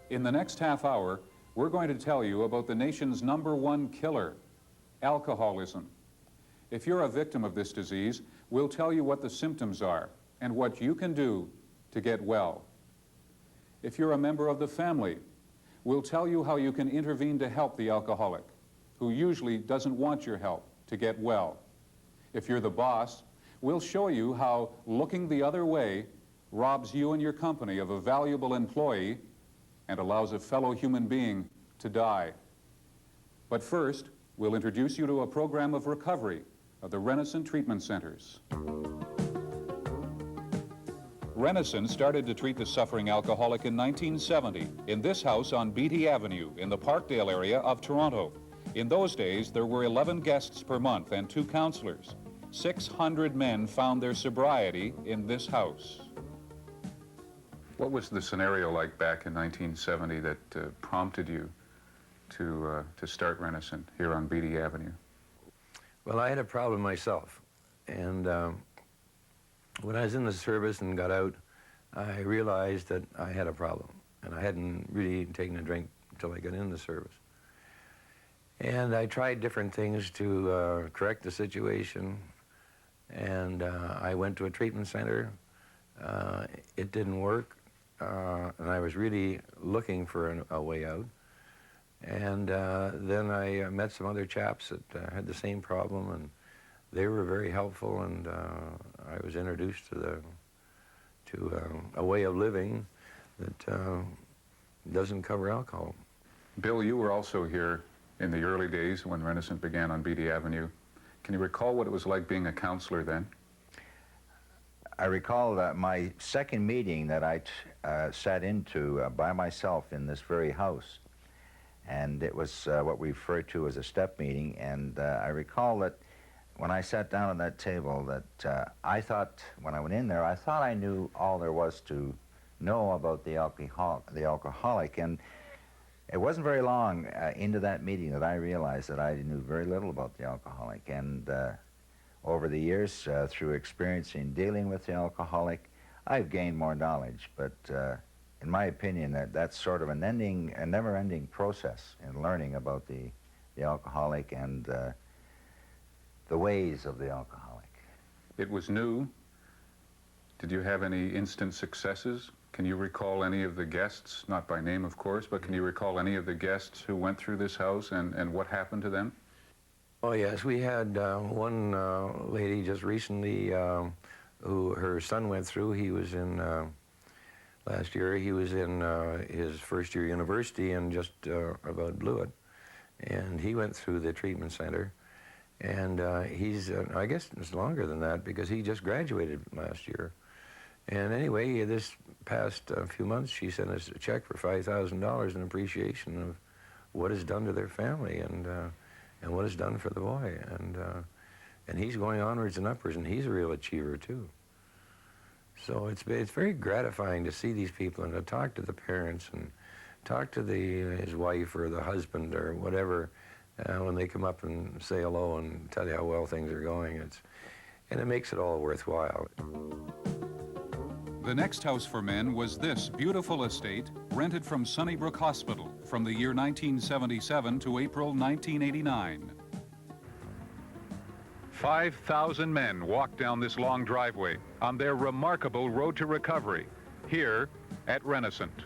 In the next half hour, we're going to tell you about the nation's #1 killer, alcoholism. If you're a victim of this disease, we'll tell you what the symptoms are and what you can do to get well. If you're a member of the family, we'll tell you how you can intervene to help the alcoholic, who usually doesn't want your help, to get well. If you're the boss, we'll show you how looking the other way robs you and your company of a valuable employee and allows a fellow human being to die. But first, we'll introduce you to a program of recovery of the Renascent treatment centers. Renascent started to treat the suffering alcoholic in 1970 in this house on Beatty Avenue in the Parkdale area of Toronto. In those days, there were 11 guests per month and 2 counselors. 600 men found their sobriety in this house. What was the scenario like back in 1970 that prompted you to start Renascent here on Beatty Avenue? Well, I had a problem myself, and when I was in the service and got out, I realized that I had a problem, and I hadn't really taken a drink until I got in the service. And I tried different things to correct the situation, and I went to a treatment center. It didn't work. And I was really looking for a way out. And then I met some other chaps that had the same problem, and they were very helpful, and I was introduced to a way of living that doesn't cover alcohol. Bill, you were also here in the early days when Renascent began on Beatty Avenue. Can you recall what it was like being a counselor then? I recall that my second meeting that I sat into by myself in this very house, and it was what we refer to as a step meeting, and I recall that when I sat down at that table that I thought, when I went in there, I thought I knew all there was to know about the alcoholic, and it wasn't very long into that meeting that I realized that I knew very little about the alcoholic, and over the years, through experiencing dealing with the alcoholic, I've gained more knowledge. But in my opinion, that's sort of a never-ending process in learning about the alcoholic and the ways of the alcoholic. It was new. Did you have any instant successes? Can you recall any of the guests, not by name, of course, but can you recall any of the guests who went through this house and what happened to them? Oh, yes, we had one lady just recently who her son went through. He was in, last year, he was in his first year university and just about blew it. And he went through the treatment center. And he's, I guess it's longer than that because he just graduated last year. And anyway, this past few months, she sent us a check for $5,000 in appreciation of what is done to their family and what is done for the boy, and he's going onwards and upwards, and he's a real achiever too. So it's very gratifying to see these people and to talk to the parents and talk to his wife or the husband or whatever when they come up and say hello and tell you how well things are going. And it makes it all worthwhile. The next house for men was this beautiful estate rented from Sunnybrook Hospital from the year 1977 to April 1989. 5,000 men walked down this long driveway on their remarkable road to recovery here at Renascent.